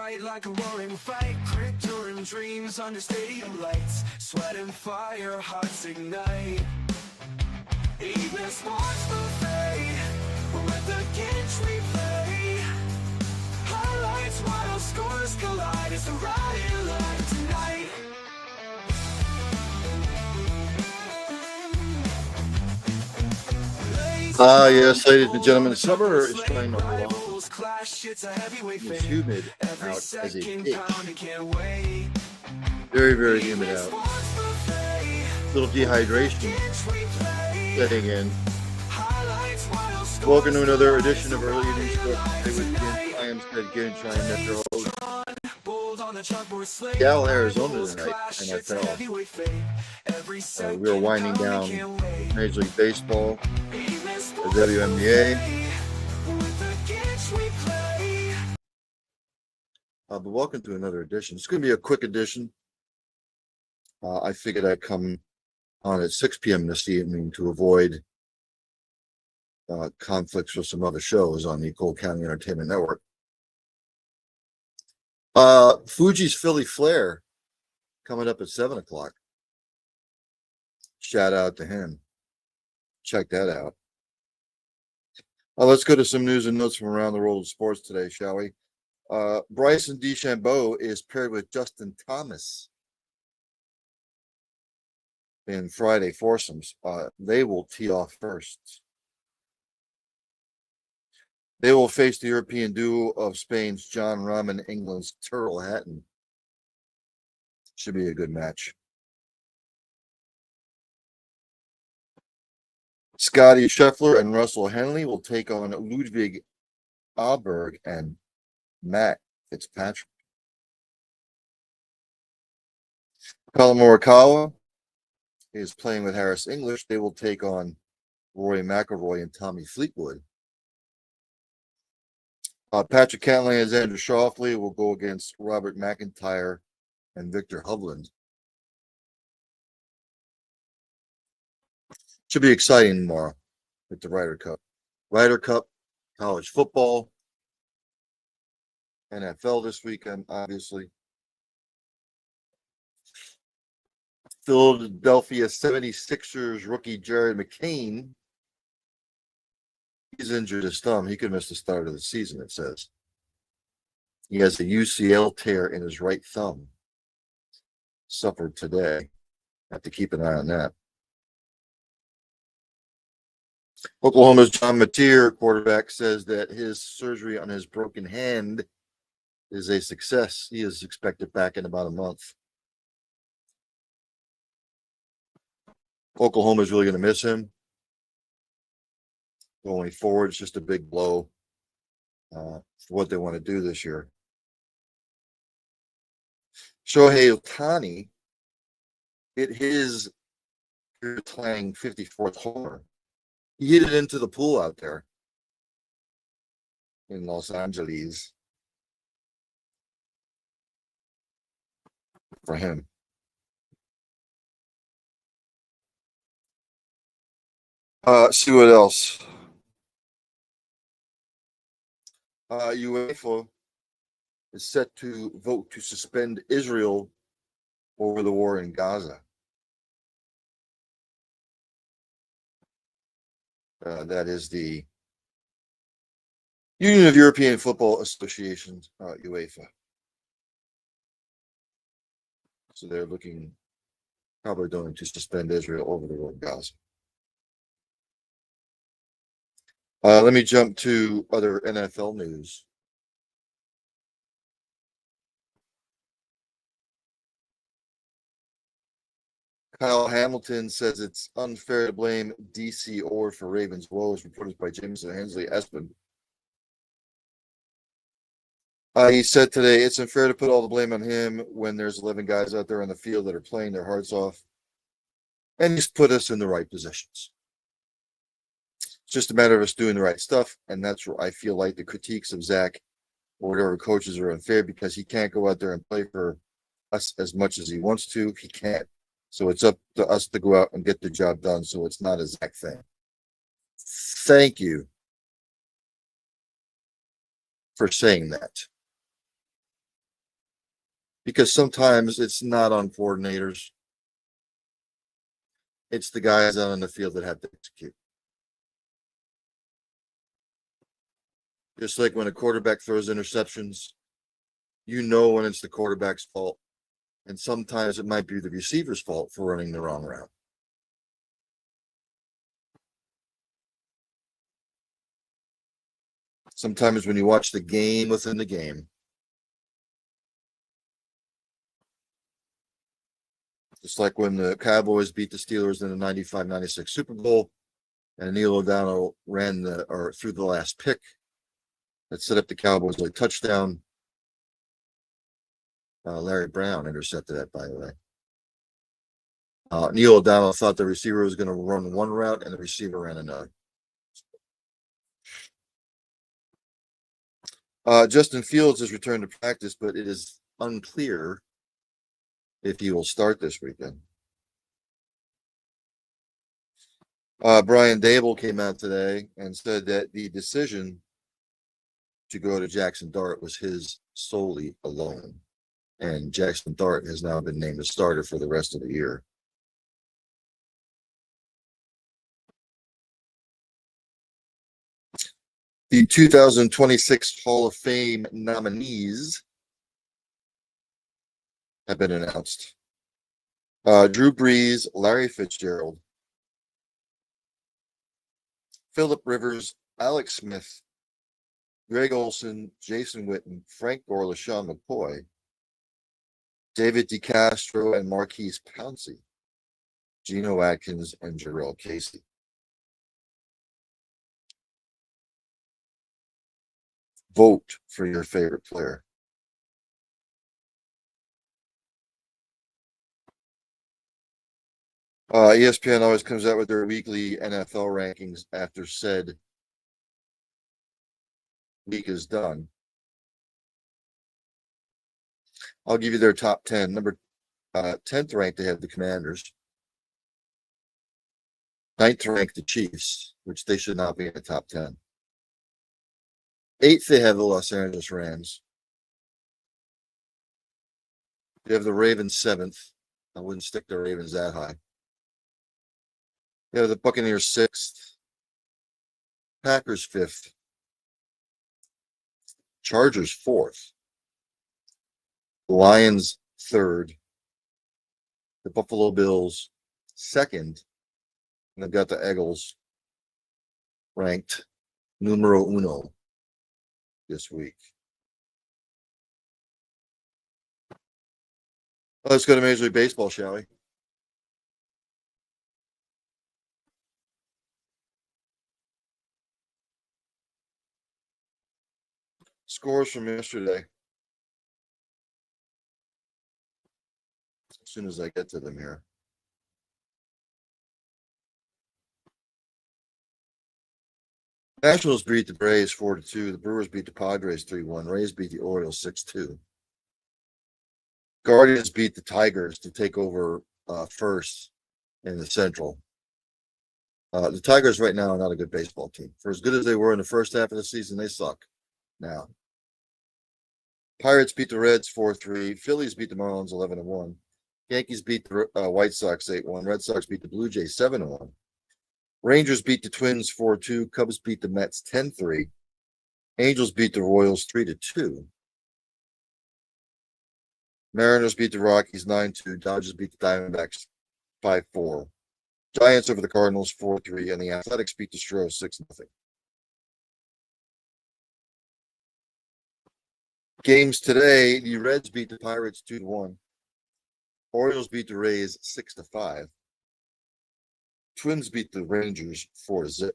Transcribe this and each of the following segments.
bright like a roaring fight. Crypto dreams under stadium lights. Sweat and fire, hearts ignite. Evening sports buffet with the Ginch replay. Highlights while scores collide. It's the riot live tonight. Yes, ladies and gentlemen, summer is trying to hold on. It's humid out as a bitch. Very, very humid out. A little dehydration setting in. Welcome to another edition of Early Evening Sports Today with Ginch. I am Ginch. I am your host. Seattle, Arizona tonight, NFL. We are winding down Major League Baseball, the WNBA. But welcome to another edition. It's going to be a quick edition. I figured I'd come on at 6 p.m. this evening to avoid conflicts with some other shows on the Cole County Entertainment Network. Fuji's Philly Flair coming up at 7 o'clock. Shout out to him. Check that out. Let's go to some news and notes from around the world of sports today, shall we? Bryson DeChambeau is paired with Justin Thomas in Friday foursomes. They will tee off first. They will face the European duo of Spain's John Rahm and England's Tyrrell Hatton. Should be a good match. Scotty Scheffler and Russell Henley will take on Ludwig Aberg and Matt Fitzpatrick. Colin Morikawa is playing with Harris English. They will take on Rory McIlroy and Tommy Fleetwood. Patrick Cantlay and Xander Schauffele will go against Robert McIntyre and Victor Hovland. Should be exciting tomorrow with the Ryder Cup. Ryder Cup, college football, NFL this weekend, obviously. Philadelphia 76ers rookie Jared McCain. He's injured his thumb. He could miss the start of the season, it says. He has a UCL tear in his right thumb. Suffered today. Have to keep an eye on that. Oklahoma's John Mateer, quarterback, says that his surgery on his broken hand is a success. He is expected back in about a month. Oklahoma is really going to miss him. Going forward, it's just a big blow for what they want to do this year. Shohei Ohtani hit his playing 54th homer. He hit it into the pool out there in Los Angeles for him. See what else. UEFA is set to vote to suspend Israel over the war in Gaza. That is the Union of European Football Associations, UEFA. So they're probably going to suspend Israel over the war in Gaza. Let me jump to other NFL news. Kyle Hamilton says it's unfair to blame DC Orr for Ravens' woes, reported by Jameson Hensley Espin. He said today, it's unfair to put all the blame on him when there's 11 guys out there on the field that are playing their hearts off. And he's put us in the right positions. It's just a matter of us doing the right stuff. And that's where I feel like the critiques of Zach or whatever coaches are unfair, because he can't go out there and play for us as much as he wants to. He can't. So it's up to us to go out and get the job done. So it's not a Zach thing. Thank you for saying that. because sometimes it's not on coordinators. It's the guys out on the field that have to execute. Just like when a quarterback throws interceptions, you know when it's the quarterback's fault. And sometimes it might be the receiver's fault for running the wrong route. Sometimes when you watch the game within the game, just like when the Cowboys beat the Steelers in the 95-96 Super Bowl, and Neil O'Donnell threw the last pick that set up the Cowboys like touchdown. Larry Brown intercepted that, by the way. Neil O'Donnell thought the receiver was going to run one route, and the receiver ran another. Justin Fields has returned to practice, but it is unclear if he will start this weekend. Brian Dable came out today and said that the decision to go to Jackson Dart was his solely alone. And Jackson Dart has now been named a starter for the rest of the year. The 2026 Hall of Fame nominees have been announced. Drew Brees, Larry Fitzgerald, Phillip Rivers, Alex Smith, Greg Olson, Jason Witten, Frank Gore, LaShawn McCoy, David DeCastro, and Marquise Pouncey, Geno Atkins, and Jarrell Casey. Vote for your favorite player. ESPN always comes out with their weekly NFL rankings after said week is done. I'll give you their top 10. Number 10th ranked, they have the Commanders. 9th ranked, the Chiefs, which they should not be in the top 10. 8th, they have the Los Angeles Rams. They have the Ravens 7th. I wouldn't stick the Ravens that high. They have the Buccaneers 6th. Packers 5th. Chargers 4th. Lions 3rd. The Buffalo Bills 2nd. And they've got the Eagles ranked numero uno this week. Let's go to Major League Baseball, shall we? Scores from yesterday. As soon as I get to them here. Nationals beat the Braves 4-2. The Brewers beat the Padres 3-1. Rays beat the Orioles 6-2. Guardians beat the Tigers to take over first in the Central. The Tigers right now are not a good baseball team. For as good as they were in the first half of the season, they suck now. Pirates beat the Reds 4-3. Phillies beat the Marlins 11-1. Yankees beat the White Sox 8-1. Red Sox beat the Blue Jays 7-1. Rangers beat the Twins 4-2. Cubs beat the Mets 10-3. Angels beat the Royals 3-2. Mariners beat the Rockies 9-2. Dodgers beat the Diamondbacks 5-4. Giants over the Cardinals 4-3. And the Athletics beat the Stros 6-0. Games today, the Reds beat the Pirates 2-1. Orioles beat the Rays 6-5. Twins beat the Rangers 4-0.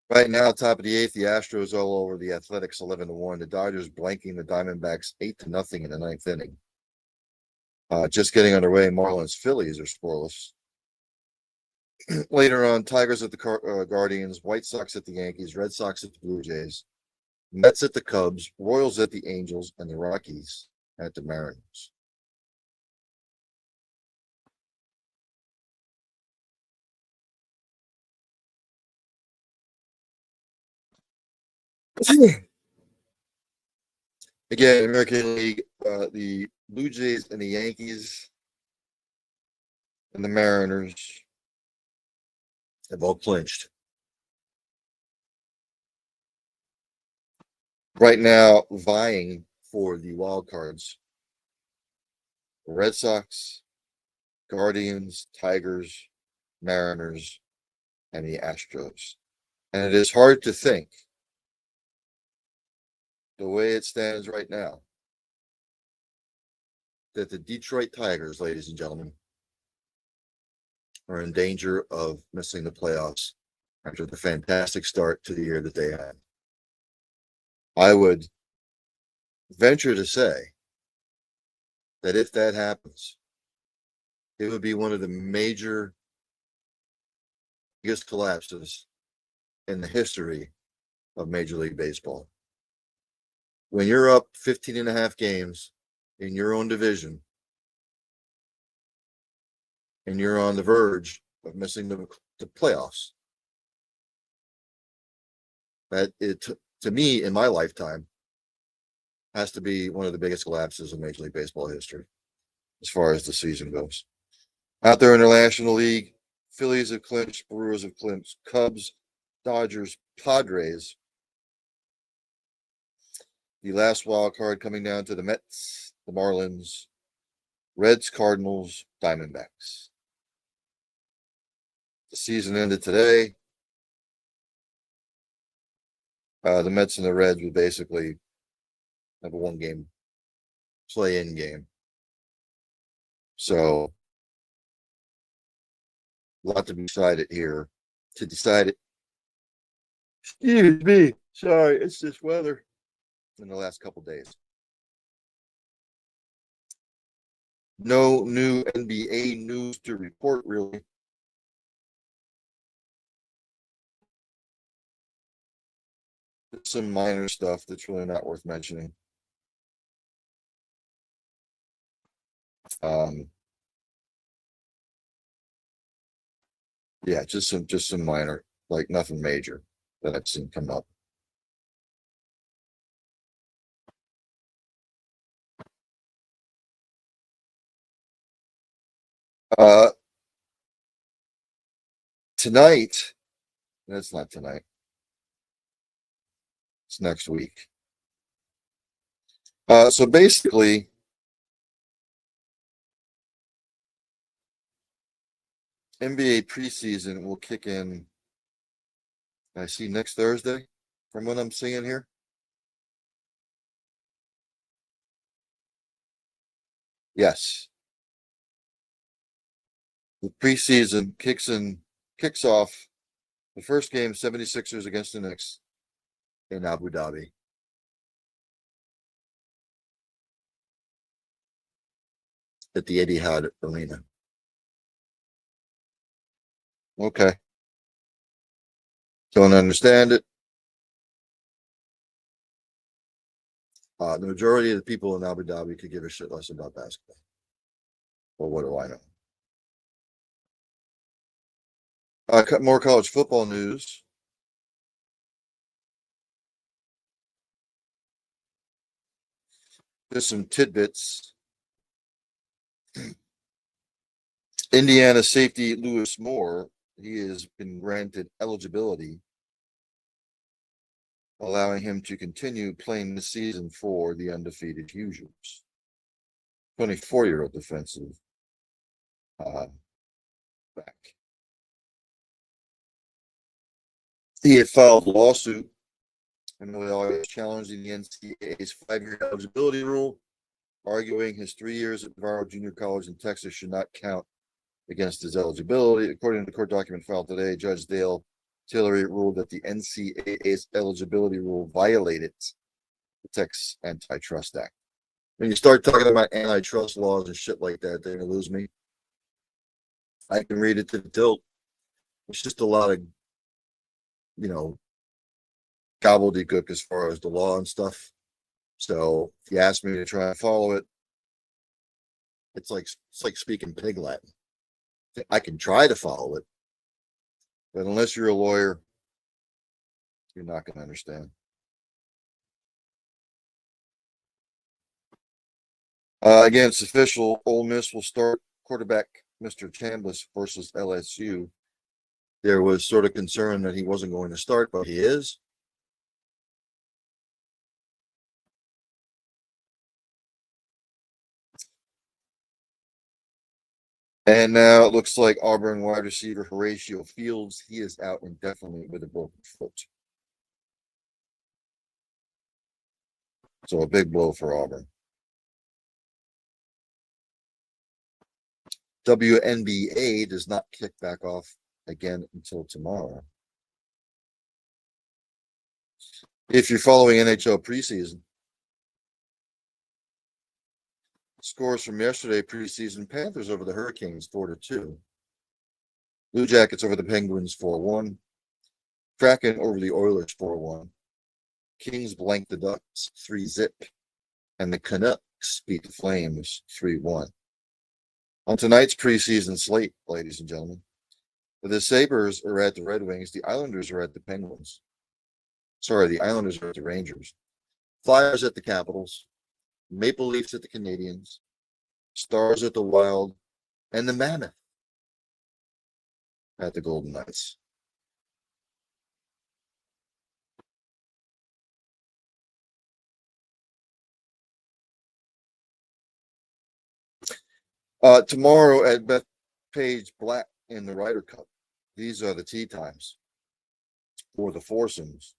Right now, top of the 8th, the Astros all over the Athletics 11-1. The Dodgers blanking the Diamondbacks 8-0 in the 9th inning. Just getting underway, Marlins Phillies are scoreless. Later on, Tigers at the Guardians, White Sox at the Yankees, Red Sox at the Blue Jays, Mets at the Cubs, Royals at the Angels, and the Rockies at the Mariners. Again, American League, the Blue Jays and the Yankees and the Mariners have all clinched. Right now, vying for the wild cards, the Red Sox, Guardians, Tigers, Mariners, and the Astros. And it is hard to think, the way it stands right now, that the Detroit Tigers, ladies and gentlemen, are in danger of missing the playoffs after the fantastic start to the year that they had. I would venture to say that if that happens, it would be one of the major biggest collapses in the history of Major League Baseball. When you're up 15 and a half games in your own division and you're on the verge of missing the playoffs, that it, to me, in my lifetime, has to be one of the biggest collapses in Major League Baseball history as far as the season goes. Out there in the National League, Phillies have clinched, Brewers have clinched, Cubs, Dodgers, Padres. The last wild card coming down to the Mets, the Marlins, Reds, Cardinals, Diamondbacks. The season ended today. The Mets and the Reds would basically have a one-game play-in game. So, a lot to be decided here. To decide it. Excuse me. Sorry, it's this weather in the last couple days. No new NBA news to report, really. Some minor stuff that's really not worth mentioning. Yeah, just some minor, like nothing major that I've seen come up. Uh, Tonight, that's not tonight. It's next week. So basically, NBA preseason will kick in. I see next Thursday, from what I'm seeing here. Yes, the preseason kicks off the first game, 76ers against the Knicks in Abu Dhabi. At the Etihad Arena. Okay. Don't understand it. The majority of the people in Abu Dhabi could give a shit less about basketball. Well, what do I know? More college football news. Just some tidbits. Indiana safety Lewis Moore, he has been granted eligibility, allowing him to continue playing the season for the undefeated Hoosiers. 24-year-old defensive back. He had filed a lawsuit in Illinois challenging the NCAA's 5-year eligibility rule, arguing his 3 years at Navarro Junior College in Texas should not count against his eligibility. According to the court document filed today, Judge Dale Tillery ruled that the NCAA's eligibility rule violated the Texas Antitrust Act. When you start talking about antitrust laws and shit like that, they're going to lose me. I can read it to the tilt. It's just a lot of, gobbledygook as far as the law and stuff. So if you ask me to try and follow it, it's like speaking pig Latin. I can try to follow it, but unless you're a lawyer, you're not going to understand. Again, it's official. Ole Miss will start quarterback Mr. Chambliss versus LSU. There was sort of concern that he wasn't going to start, but he is. And now it looks like Auburn wide receiver Horatio Fields, he is out indefinitely with a broken foot. So a big blow for Auburn. WNBA does not kick back off again until tomorrow. If you're following NHL preseason, scores from yesterday preseason: Panthers over the Hurricanes 4-2. Blue Jackets over the Penguins 4-1. Kraken over the Oilers 4-1. Kings blank the Ducks 3-0. And the Canucks beat the Flames 3-1. On tonight's preseason slate, ladies and gentlemen, the Sabres are at the Red Wings. The Islanders are at the Penguins. Sorry, the Islanders are at the Rangers. Flyers at the Capitals. Maple Leafs at the Canadiens. Stars at the Wild. And the Mammoth at the Golden Knights. Tomorrow at Bethpage Black in the Ryder Cup. These are the tee times for the foursomes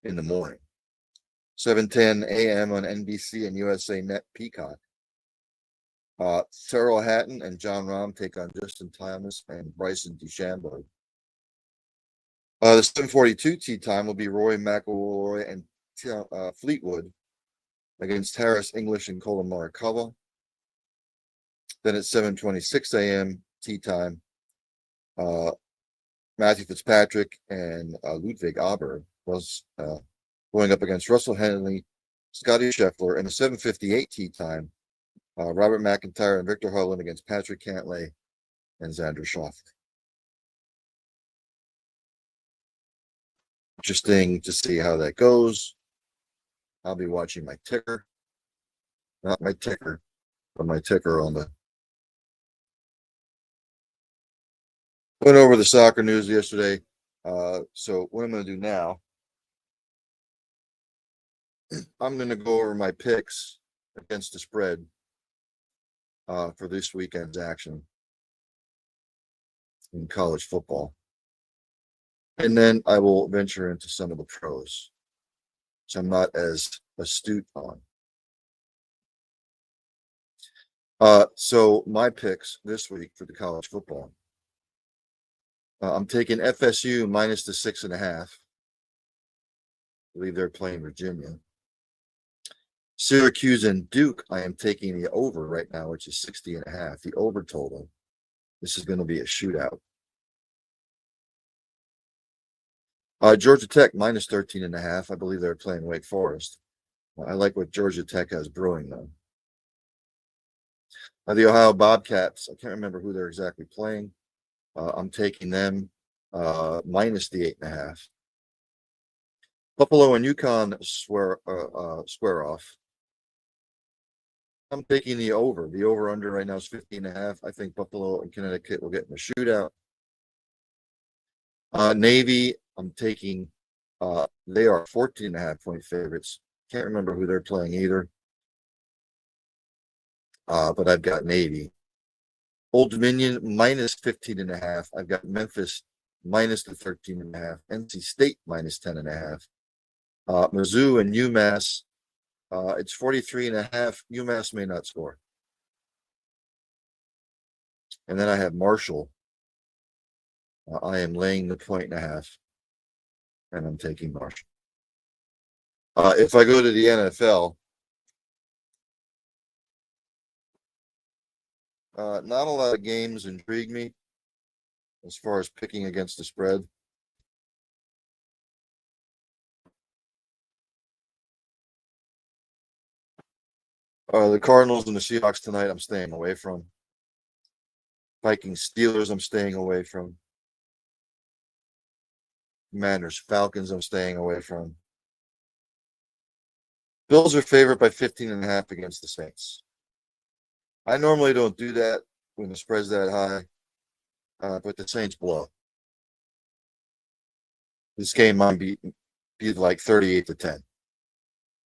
in the morning. 7:10 a.m. on NBC and USA Net Peacock. Terrell Hatton and John Rahm take on Justin Thomas and Bryson DeChambeau. The 7:42 tee time will be Rory McIlroy and Fleetwood against Harris English and Colin Morikawa. Then at 7:26 a.m. tee time, Matthew Fitzpatrick and Ludwig Aber was going up against Russell Henley, Scotty Scheffler, and a 7:58 tee time, Robert McIntyre and Victor Hovland against Patrick Cantlay and Xander Schauffele. Interesting to see how that goes. I'll be watching my ticker, not my ticker, but my ticker on the. Went over the soccer news yesterday. So what I'm going to do now, I'm going to go over my picks against the spread for this weekend's action in college football. And then I will venture into some of the pros, which I'm not as astute on. So my picks this week for the college football. I'm taking FSU minus the 6.5. I believe they're playing Virginia. Syracuse and Duke, I am taking the over right now, which is 60.5. The over total. This is going to be a shootout. Georgia Tech minus 13.5. I believe they're playing Wake Forest. I like what Georgia Tech has brewing, though. The Ohio Bobcats, I can't remember who they're exactly playing. I'm taking them minus the 8.5. Buffalo and UConn square off. I'm taking the over. The over-under right now is 50.5. I think Buffalo and Connecticut will get in a shootout. Navy, I'm taking, they are 14.5 point favorites. Can't remember who they're playing either. But I've got Navy. Old Dominion minus 15.5. I've got Memphis minus the 13.5. NC State minus 10.5. Mizzou and UMass, it's 43.5. UMass may not score. And then I have Marshall. I am laying the 1.5, and I'm taking Marshall. If I go to the NFL, not a lot of games intrigue me as far as picking against the spread. The Cardinals and the Seahawks tonight, I'm staying away from. Vikings Steelers, I'm staying away from. Commanders Falcons, I'm staying away from. Bills are favored by 15.5 against the Saints. I normally don't do that when the spread's that high, but the Saints blow. This game might be like 38-10.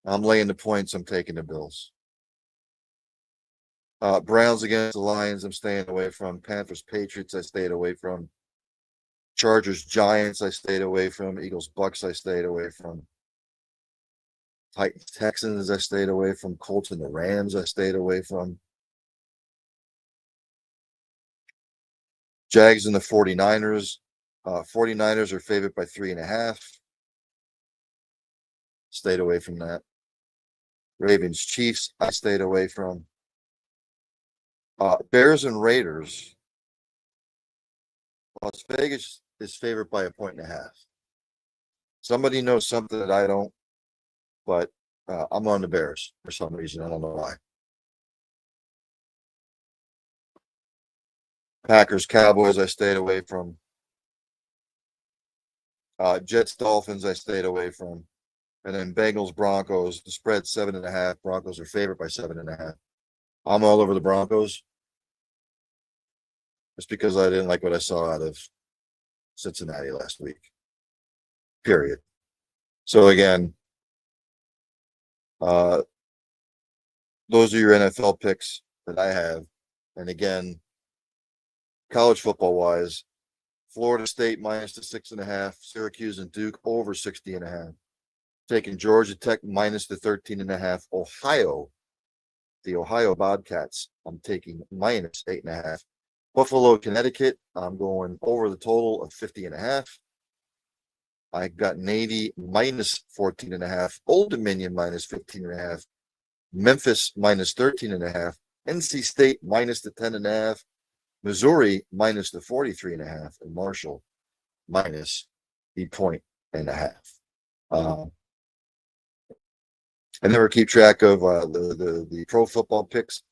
I'm laying the points. I'm taking the Bills. Browns against the Lions, I'm staying away from. Panthers, Patriots, I stayed away from. Chargers, Giants, I stayed away from. Eagles, Bucks, I stayed away from. Titans, Texans, I stayed away from. Colts and the Rams, I stayed away from. Jags and the 49ers. 49ers are favored by 3.5. Stayed away from that. Ravens, Chiefs, I stayed away from. Bears and Raiders. Las Vegas is favored by 1.5. Somebody knows something that I don't, but I'm on the Bears for some reason. I don't know why. Packers, Cowboys, I stayed away from. Jets, Dolphins, I stayed away from. And then Bengals, Broncos, the spread 7.5. Broncos are favored by 7.5. I'm all over the Broncos. Just because I didn't like what I saw out of Cincinnati last week. Period. So again, those are your NFL picks that I have. And again, college football wise, Florida State minus the 6.5, Syracuse and Duke over 60.5. Taking Georgia Tech minus the 13.5. Ohio, the Ohio Bobcats, I'm taking minus 8.5. Buffalo, Connecticut, I'm going over the total of 50.5. I got Navy minus 14.5. Old Dominion minus 15.5. Memphis minus 13.5. NC State minus the 10.5. Missouri minus the 43.5. And Marshall minus the 1.5. I never keep track of the pro football picks.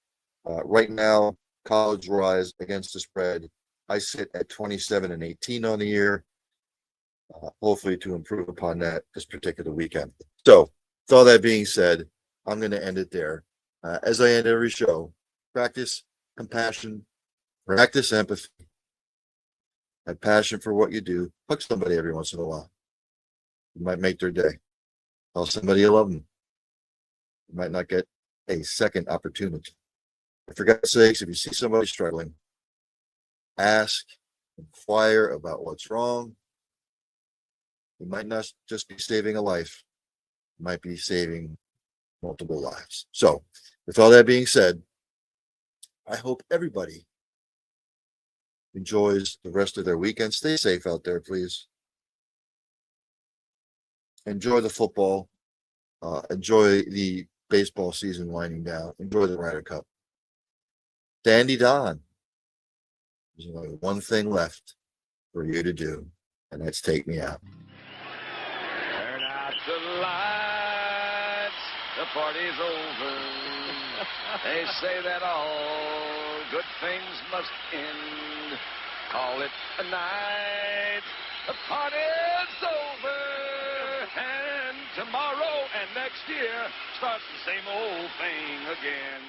Right now, college rise against the spread, I sit at 27-18 on the year. Hopefully to improve upon that this particular weekend. So, with all that being said, I'm going to end it there. As I end every show, practice compassion, practice empathy, have passion for what you do. Hug somebody every once in a while. You might make their day. Tell somebody you love them. You might not get a second opportunity. For God's sakes, if you see somebody struggling, ask, inquire about what's wrong. You might not just be saving a life. You might be saving multiple lives. So, with all that being said, I hope everybody enjoys the rest of their weekend. Stay safe out there, please. Enjoy the football. Enjoy the baseball season winding down. Enjoy the Ryder Cup. Dandy Don. There's only one thing left for you to do, and that's take me out. Turn out the lights, the party's over. They say that all good things must end. Call it a night, the party's over. And tomorrow and next year starts the same old thing again.